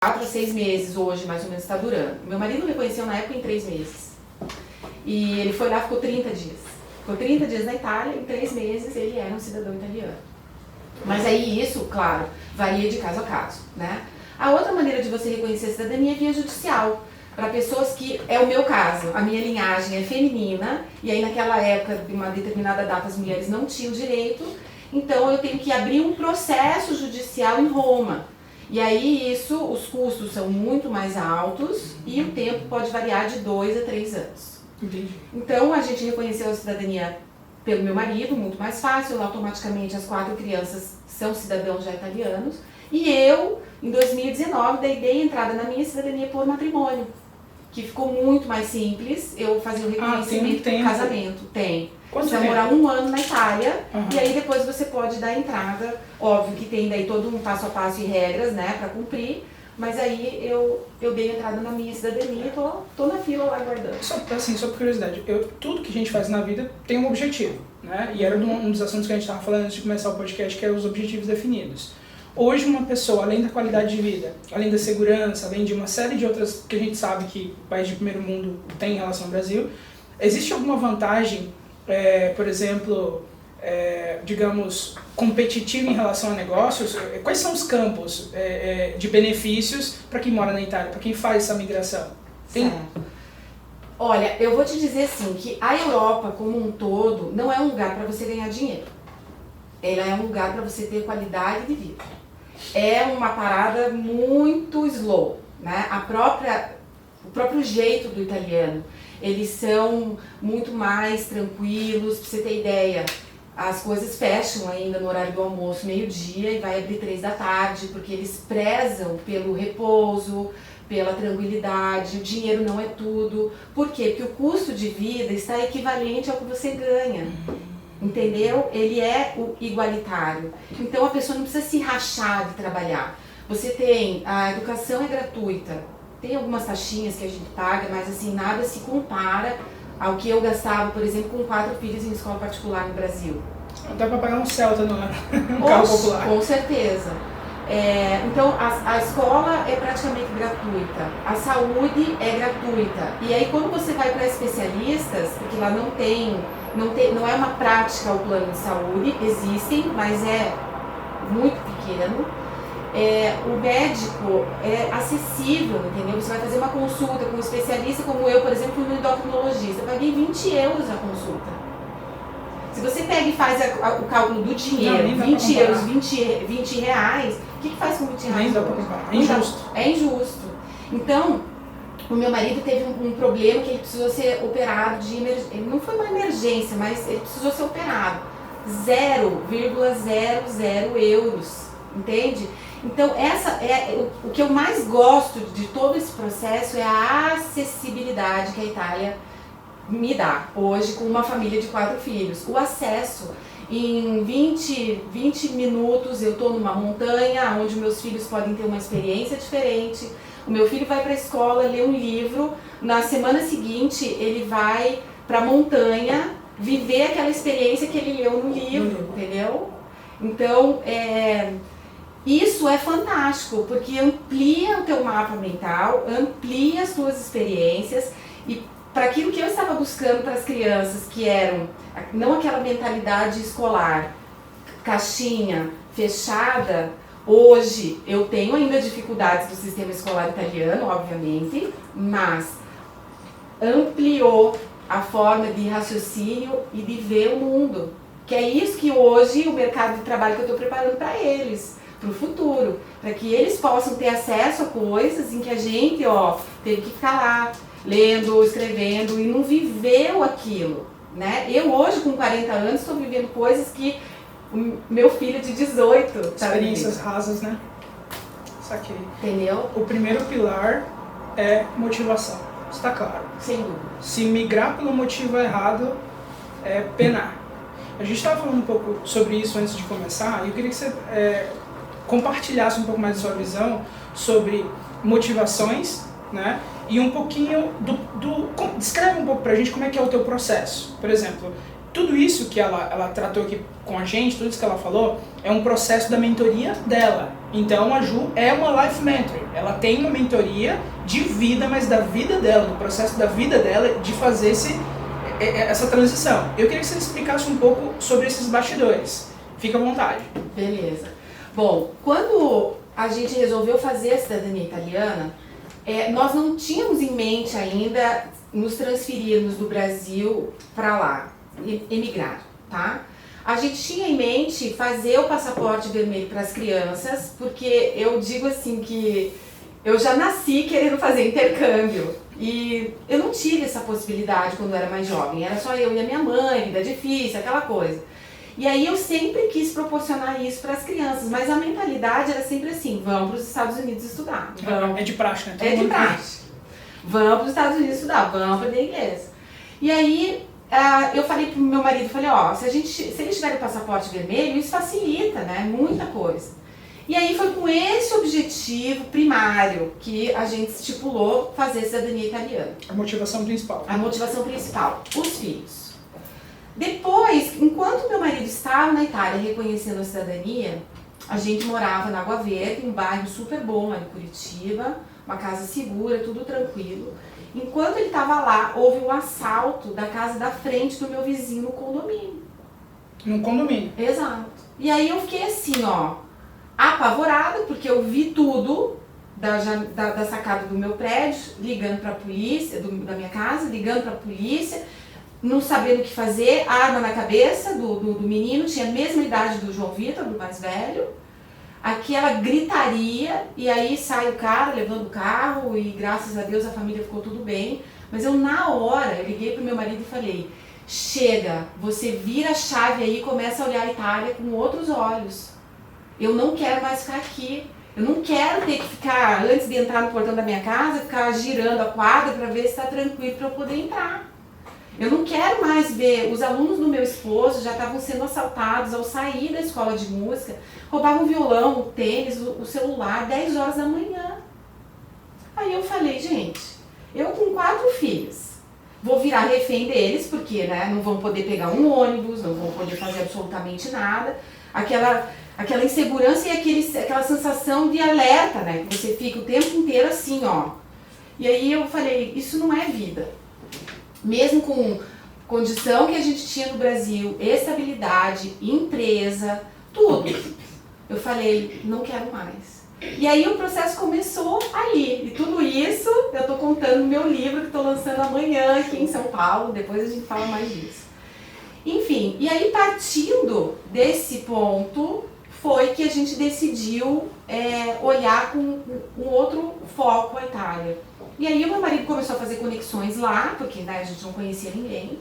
4 a 6 meses hoje, mais ou menos, está durando. Meu marido reconheceu na época em 3 meses. E ele foi lá, ficou 30 dias. Ficou 30 dias na Itália, em 3 meses ele era um cidadão italiano. Mas aí isso, claro, varia de caso a caso, né? A outra maneira de você reconhecer a cidadania é via judicial. Para pessoas que, é o meu caso, a minha linhagem é feminina, e aí naquela época, de uma determinada data, as mulheres não tinham direito, então eu tenho que abrir um processo judicial em Roma. E aí isso, os custos são muito mais altos e o tempo pode variar de 2 a 3 anos. Entendi. Então a gente reconheceu a cidadania pelo meu marido, muito mais fácil, automaticamente as 4 crianças são cidadãos já italianos. E eu, em 2019, dei entrada na minha cidadania por matrimônio, que ficou muito mais simples. Eu fazia o reconhecimento do casamento. Tem. Você vai morar 1 ano na Itália, e aí depois você pode dar entrada. Óbvio que tem daí todo um passo a passo e regras, né, para cumprir. Mas aí eu dei entrada na minha cidadania e tô na fila lá aguardando. Só por curiosidade, tudo que a gente faz na vida tem um objetivo, né? E era um dos assuntos que a gente estava falando antes de começar o podcast, que é os objetivos definidos. Hoje uma pessoa, além da qualidade de vida, além da segurança, além de uma série de outras que a gente sabe que o país de primeiro mundo tem em relação ao Brasil, existe alguma vantagem, por exemplo, digamos, competitiva em relação a negócios? Quais são os campos de benefícios para quem mora na Itália, para quem faz essa migração? Tem? Olha, eu vou te dizer assim, que a Europa como um todo não é um lugar para você ganhar dinheiro. Ela é um lugar para você ter qualidade de vida. É uma parada muito slow, né? O próprio jeito do italiano, eles são muito mais tranquilos. Pra você ter ideia, as coisas fecham ainda no horário do almoço, meio-dia, e vai abrir 3 da tarde, porque eles prezam pelo repouso, pela tranquilidade. O dinheiro não é tudo. Por quê? Porque o custo de vida está equivalente ao que você ganha. Entendeu? Ele é o igualitário. Então a pessoa não precisa se rachar de trabalhar. Você tem, a educação é gratuita. Tem algumas taxinhas que a gente paga, mas assim, nada se compara ao que eu gastava, por exemplo, com 4 filhos em escola particular no Brasil. Dá para pagar um Celta no carro popular. Com certeza. Então a escola é praticamente gratuita, a saúde é gratuita. E aí quando você vai para especialistas, porque lá não é uma prática o plano de saúde, existem, mas é muito pequeno. O médico é acessível, entendeu? Você vai fazer uma consulta com um especialista, como eu, por exemplo, fui no endocrinologista, eu paguei 20 euros a consulta. Se você pega e faz o cálculo do dinheiro, 20 euros, 20 reais, o que faz com 20 reais? Nem dá pra comparar, é injusto. É injusto. Então, o meu marido teve um problema que ele precisou ser operado de emergência. Não foi uma emergência, mas ele precisou ser operado. 0,00 euros, entende? Então, o que eu mais gosto de todo esse processo é a acessibilidade que a Itália me dá hoje com uma família de 4 filhos. O acesso, em 20 minutos eu estou numa montanha onde meus filhos podem ter uma experiência diferente. O meu filho vai para a escola, lê um livro, na semana seguinte ele vai para a montanha viver aquela experiência que ele leu no livro, entendeu? Então, isso é fantástico, porque amplia o teu mapa mental, amplia as tuas experiências, e para aquilo que eu estava buscando para as crianças, que eram não aquela mentalidade escolar, caixinha, fechada. Hoje eu tenho ainda dificuldades do sistema escolar italiano, obviamente, mas ampliou a forma de raciocínio e de ver o mundo. Que é isso que hoje o mercado de trabalho que eu estou preparando para eles, para o futuro, para que eles possam ter acesso a coisas em que a gente teve que ficar lá, lendo, escrevendo e não viveu aquilo, né? Eu hoje com 40 anos estou vivendo coisas que o meu filho de 18 tá experiências vivendo. rasas, né? Saquei. Entendeu? O primeiro pilar é motivação, está claro. Sem dúvida. Se migrar pelo motivo errado é penar. A gente estava falando um pouco sobre isso antes de começar, e eu queria que você compartilhasse um pouco mais da sua visão sobre motivações, né? E um pouquinho descreve um pouco pra gente como é que é o teu processo. Por exemplo, tudo isso que ela tratou aqui com a gente, tudo isso que ela falou, é um processo da mentoria dela. Então a Ju é uma life mentor, ela tem uma mentoria de vida, mas da vida dela, do processo da vida dela, de fazer essa transição. Eu queria que você explicasse um pouco sobre esses bastidores. Fica à vontade. Beleza. Bom, quando a gente resolveu fazer a cidadania italiana, nós não tínhamos em mente ainda nos transferirmos do Brasil para lá, emigrar, tá? A gente tinha em mente fazer o passaporte vermelho para as crianças, porque eu digo assim que eu já nasci querendo fazer intercâmbio e eu não tive essa possibilidade quando eu era mais jovem, era só eu e a minha mãe, vida difícil, aquela coisa. E aí eu sempre quis proporcionar isso para as crianças, mas a mentalidade era sempre assim, vamos para os Estados Unidos estudar. É de praxe, né? É de praxe. Vamos para os Estados Unidos estudar, vamos aprender inglês. E aí eu falei pro meu marido, ó, se eles tiverem o passaporte vermelho, isso facilita, né, muita coisa. E aí foi com esse objetivo primário que a gente estipulou fazer cidadania italiana. A motivação principal. A motivação principal, os filhos. Depois, enquanto meu marido estava na Itália reconhecendo a cidadania, a gente morava na Água Verde, um bairro super bom lá em Curitiba, uma casa segura, tudo tranquilo. Enquanto ele estava lá, houve um assalto da casa da frente do meu vizinho no condomínio. No condomínio? Exato. E aí eu fiquei assim, ó, apavorada, porque eu vi tudo da sacada do meu prédio, ligando para a polícia, da minha casa, ligando para a polícia, não sabendo o que fazer, arma na cabeça do menino, tinha a mesma idade do João Vitor, do mais velho. Aquela gritaria, e aí sai o cara levando o carro e graças a Deus a família ficou tudo bem. Mas eu na hora, eu liguei pro meu marido e falei, chega, você vira a chave aí e começa a olhar a Itália com outros olhos. Eu não quero mais ficar aqui. Eu não quero ter que ficar, antes de entrar no portão da minha casa, ficar girando a quadra para ver se está tranquilo para eu poder entrar. Eu não quero mais ver, os alunos do meu esposo já estavam sendo assaltados ao sair da escola de música, roubavam o violão, o tênis, o celular, 10 horas da manhã. Aí eu falei, gente, eu com 4 filhos, vou virar refém deles, porque né, não vão poder pegar um ônibus, não vão poder fazer absolutamente nada. Aquela insegurança e aquela sensação de alerta, né, que você fica o tempo inteiro assim, ó. E aí eu falei, isso não é vida. Mesmo com condição que a gente tinha no Brasil, estabilidade, empresa, tudo. Eu falei, não quero mais. E aí o processo começou ali. E tudo isso eu tô contando no meu livro que estou lançando amanhã aqui em São Paulo. Depois a gente fala mais disso. Enfim, e aí partindo desse ponto, foi que a gente decidiu olhar com um outro foco a Itália. E aí o meu marido começou a fazer conexões lá, porque né, a gente não conhecia ninguém,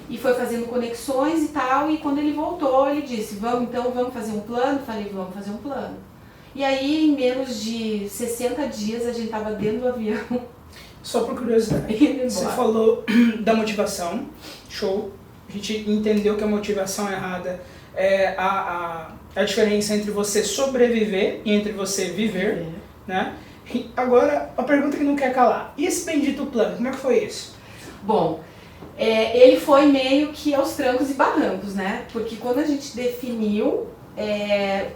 e foi fazendo conexões e tal, e quando ele voltou, ele disse, vamos fazer um plano? Falei, vamos fazer um plano. E aí, em menos de 60 dias, a gente estava dentro do avião. Só por curiosidade, você falou da motivação, show, a gente entendeu que a motivação errada é a diferença entre você sobreviver e entre você viver, né? Agora, a pergunta que não quer calar. E esse bendito plano, como é que foi isso? Bom, ele foi meio que aos trancos e barrancos, né? Porque quando a gente definiu,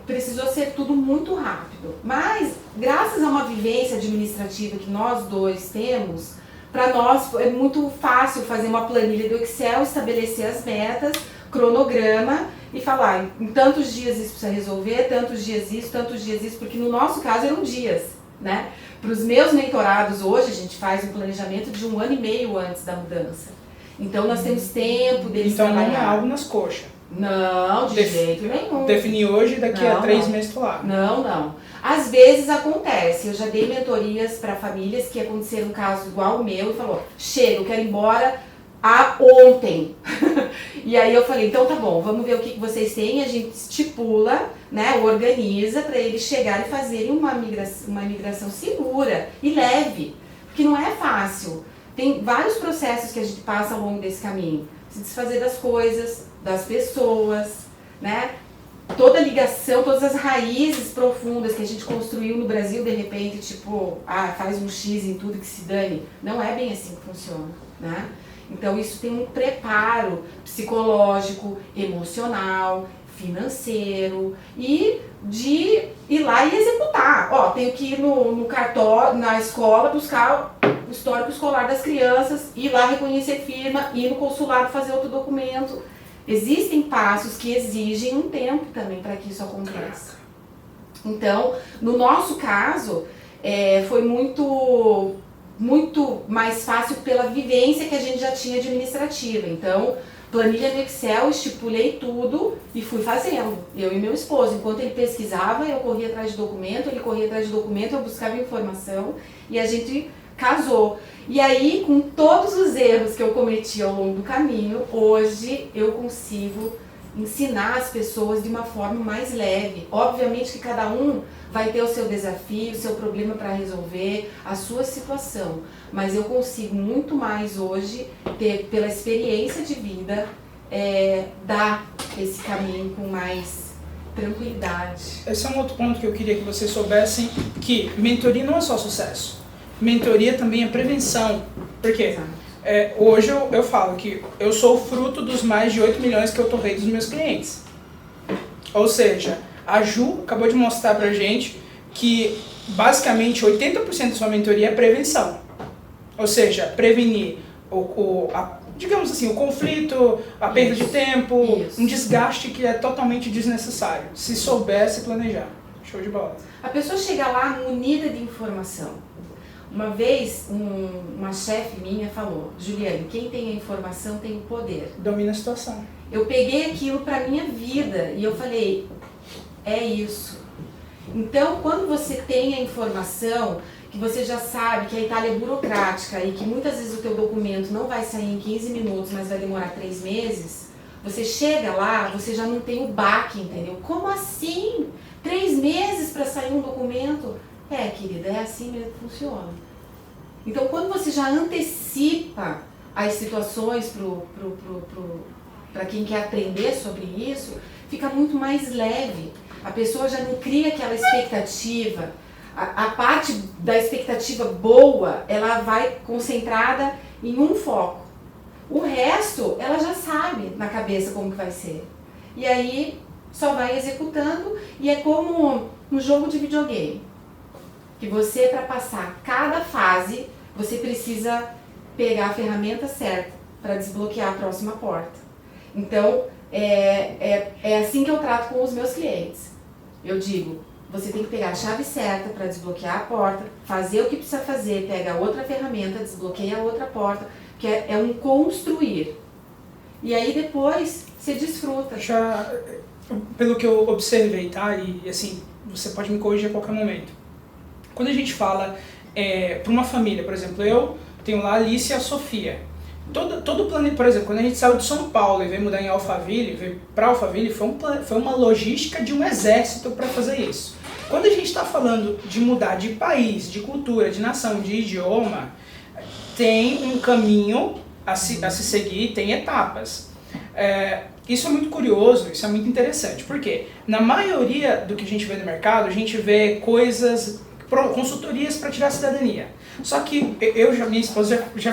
precisou ser tudo muito rápido. Mas, graças a uma vivência administrativa que nós dois temos, para nós é muito fácil fazer uma planilha do Excel, estabelecer as metas, cronograma e falar, em tantos dias isso precisa resolver, tantos dias isso, porque no nosso caso eram dias. Né? Para os meus mentorados hoje, a gente faz um planejamento de 1 ano e meio antes da mudança. Então nós temos tempo deles trabalhar. Então não é algo nas coxas. Não, de jeito nenhum. Definir hoje, daqui a 3 meses tô lá. Não. Às vezes acontece. Eu já dei mentorias para famílias que aconteceram um caso igual ao meu e falou, chega, eu quero ir embora ontem. E aí eu falei, então tá bom, vamos ver o que vocês têm, a gente estipula, né, organiza para eles chegarem e fazerem uma migração segura e leve, porque não é fácil. Tem vários processos que a gente passa ao longo desse caminho. Se desfazer das coisas, das pessoas, né? Toda a ligação, todas as raízes profundas que a gente construiu no Brasil, de repente, tipo, faz um X em tudo que se dane. Não é bem assim que funciona, né? Então isso tem um preparo psicológico, emocional, financeiro e de ir lá e executar. Ó, tenho que ir no cartório, na escola, buscar o histórico escolar das crianças, ir lá reconhecer firma, ir no consulado fazer outro documento. Existem passos que exigem um tempo também para que isso aconteça. Então, no nosso caso, foi muito mais fácil pela vivência que a gente já tinha administrativa. Então, planilha no Excel, estipulei tudo e fui fazendo. Eu e meu esposo, enquanto ele pesquisava, eu corria atrás de documento, ele corria atrás de documento, eu buscava informação e a gente casou. E aí, com todos os erros que eu cometi ao longo do caminho, hoje eu consigo ensinar as pessoas de uma forma mais leve. Obviamente que cada um vai ter o seu desafio, o seu problema para resolver, a sua situação. Mas eu consigo muito mais hoje, pela experiência de vida, dar esse caminho com mais tranquilidade. Esse é um outro ponto que eu queria que vocês soubessem, que mentoria não é só sucesso. Mentoria também é prevenção. Por quê? Hoje eu falo que eu sou fruto dos mais de 8 milhões que eu torrei dos meus clientes. Ou seja, a Ju acabou de mostrar pra gente que basicamente 80% da sua mentoria é prevenção. Ou seja, prevenir digamos assim, o conflito, a perda de tempo, um desgaste que é totalmente desnecessário. Se souber se planejar. Show de bola. A pessoa chega lá munida de informação. Uma vez, uma chefe minha falou: Juliane, quem tem a informação tem o poder. Domina a situação. Eu peguei aquilo para minha vida e eu falei: é isso. Então, quando você tem a informação, que você já sabe que a Itália é burocrática e que muitas vezes o teu documento não vai sair em 15 minutos, mas vai demorar 3 meses, você chega lá, você já não tem o baque, entendeu? Como assim? 3 meses para sair um documento? Querida, é assim mesmo que funciona. Então, quando você já antecipa as situações para quem quer aprender sobre isso, fica muito mais leve. A pessoa já não cria aquela expectativa. A parte da expectativa boa, ela vai concentrada em um foco. O resto, ela já sabe na cabeça como que vai ser. E aí, só vai executando e é como um jogo de videogame. Que você, para passar cada fase, você precisa pegar a ferramenta certa para desbloquear a próxima porta. Então, é assim que eu trato com os meus clientes. Eu digo, você tem que pegar a chave certa para desbloquear a porta, fazer o que precisa fazer, pega outra ferramenta, desbloqueia a outra porta, que é um construir. E aí depois você desfruta. Já, pelo que eu observei, tá? E assim, você pode me corrigir a qualquer momento. Quando a gente fala para uma família, por exemplo, eu tenho lá a Alice e a Sofia. Todo o planeta, por exemplo, quando a gente saiu de São Paulo e veio mudar em Alphaville, veio para Alphaville, foi uma logística de um exército para fazer isso. Quando a gente está falando de mudar de país, de cultura, de nação, de idioma, tem um caminho a se seguir, tem etapas. Isso é muito curioso, isso é muito interessante, porque na maioria do que a gente vê no mercado, a gente vê consultorias para tirar a cidadania. Só que minha esposa já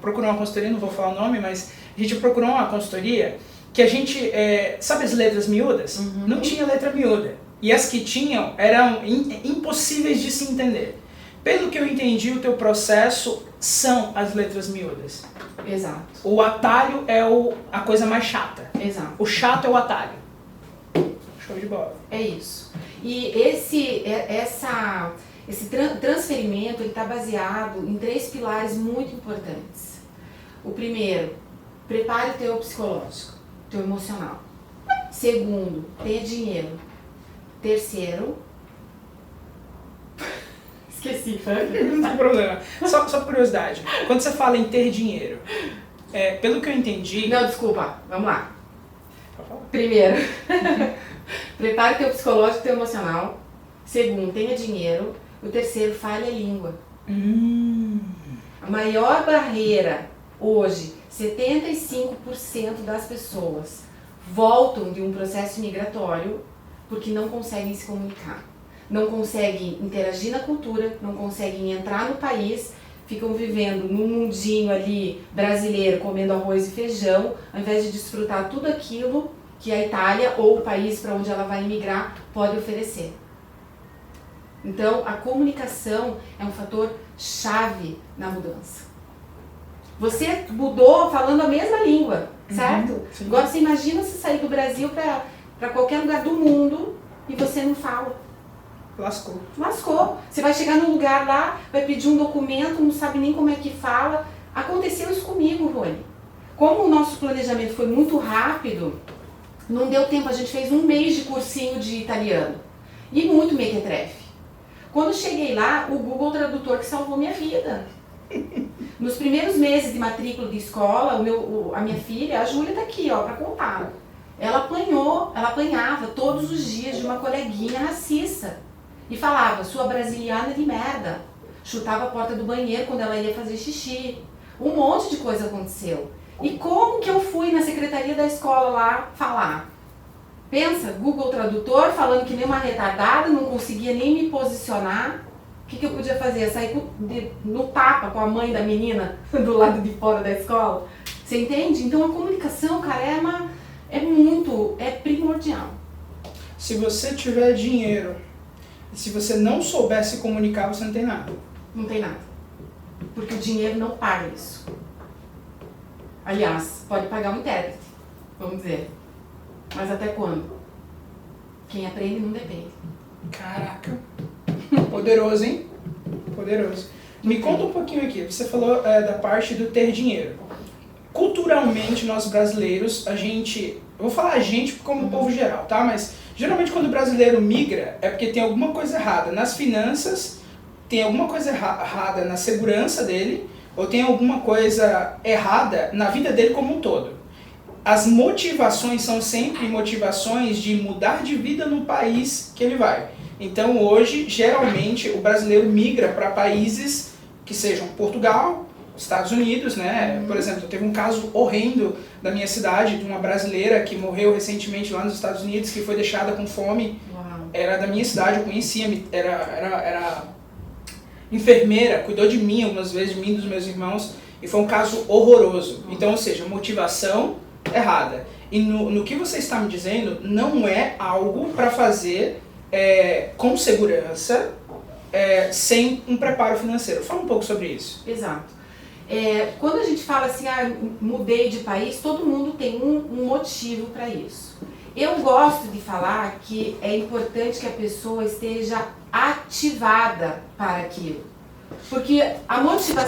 procurou uma consultoria, não vou falar o nome, mas a gente procurou uma consultoria que a gente, sabe as letras miúdas? Uhum. Não tinha letra miúda. E as que tinham eram impossíveis de se entender. Pelo que eu entendi, o teu processo são as letras miúdas. Exato. O atalho é a coisa mais chata. Exato. O chato é o atalho. Show de bola. É isso. E esse transferimento está baseado em 3 pilares muito importantes. O primeiro, prepare o teu psicológico, teu emocional. Segundo, tenha dinheiro. Terceiro, esqueci. Não tem problema. Só por curiosidade, quando você fala em ter dinheiro, pelo que eu entendi... Não, desculpa, vamos lá. Primeiro, prepare o teu psicológico e teu emocional. Segundo, tenha dinheiro. O terceiro, fale a língua. A maior barreira hoje, 75% das pessoas voltam de um processo migratório porque não conseguem se comunicar. Não conseguem interagir na cultura, não conseguem entrar no país, ficam vivendo num mundinho ali brasileiro, comendo arroz e feijão, ao invés de desfrutar tudo aquilo que a Itália ou o país para onde ela vai emigrar pode oferecer. Então, a comunicação é um fator chave na mudança. Você mudou falando a mesma língua, certo? Sim. Agora você imagina você sair do Brasil para qualquer lugar do mundo e você não fala. Lascou. Lascou. Você vai chegar num lugar lá, vai pedir um documento, não sabe nem como é que fala. Aconteceu isso comigo, Rony. Como o nosso planejamento foi muito rápido, não deu tempo, a gente fez 1 mês de cursinho de italiano. E muito mequetrefe. Quando cheguei lá, o Google Tradutor que salvou minha vida. Nos primeiros meses de matrícula de escola, a minha filha, a Júlia tá aqui, ó, pra contar. Ela apanhava todos os dias de uma coleguinha racista. E falava, sua brasiliana de merda. Chutava a porta do banheiro quando ela ia fazer xixi. Um monte de coisa aconteceu. E como que eu fui na secretaria da escola lá falar? Pensa, Google Tradutor falando que nem uma retardada, não conseguia nem me posicionar. O que eu podia fazer? Sair no tapa com a mãe da menina do lado de fora da escola? Você entende? Então a comunicação, cara, é primordial. Se você tiver dinheiro e se você não souber se comunicar, você não tem nada. Não tem nada. Porque o dinheiro não paga isso. Aliás, pode pagar um intérprete, vamos dizer. Mas até quando? Quem aprende não depende. Caraca. Poderoso, hein? Poderoso. Me conta um pouquinho aqui. Você falou da parte do ter dinheiro. Culturalmente, nós brasileiros, eu vou falar a gente como povo geral, tá? Mas geralmente quando o brasileiro migra é porque tem alguma coisa errada nas finanças, tem alguma coisa errada na segurança dele, ou tem alguma coisa errada na vida dele como um todo. As motivações são sempre motivações de mudar de vida no país que ele vai. Então hoje, geralmente, o brasileiro migra para países que sejam Portugal, Estados Unidos, né? Por exemplo, teve um caso horrendo da minha cidade, de uma brasileira que morreu recentemente lá nos Estados Unidos, que foi deixada com fome. Uau. Era da minha cidade, eu conhecia, era enfermeira, cuidou de mim algumas vezes, de mim e dos meus irmãos, e foi um caso horroroso. Então, ou seja, motivação errada. E no que você está me dizendo, não é algo para fazer com segurança, sem um preparo financeiro. Fala um pouco sobre isso. Exato. Quando a gente fala assim, mudei de país, todo mundo tem um motivo para isso. Eu gosto de falar que é importante que a pessoa esteja ativada para aquilo. Porque a motivação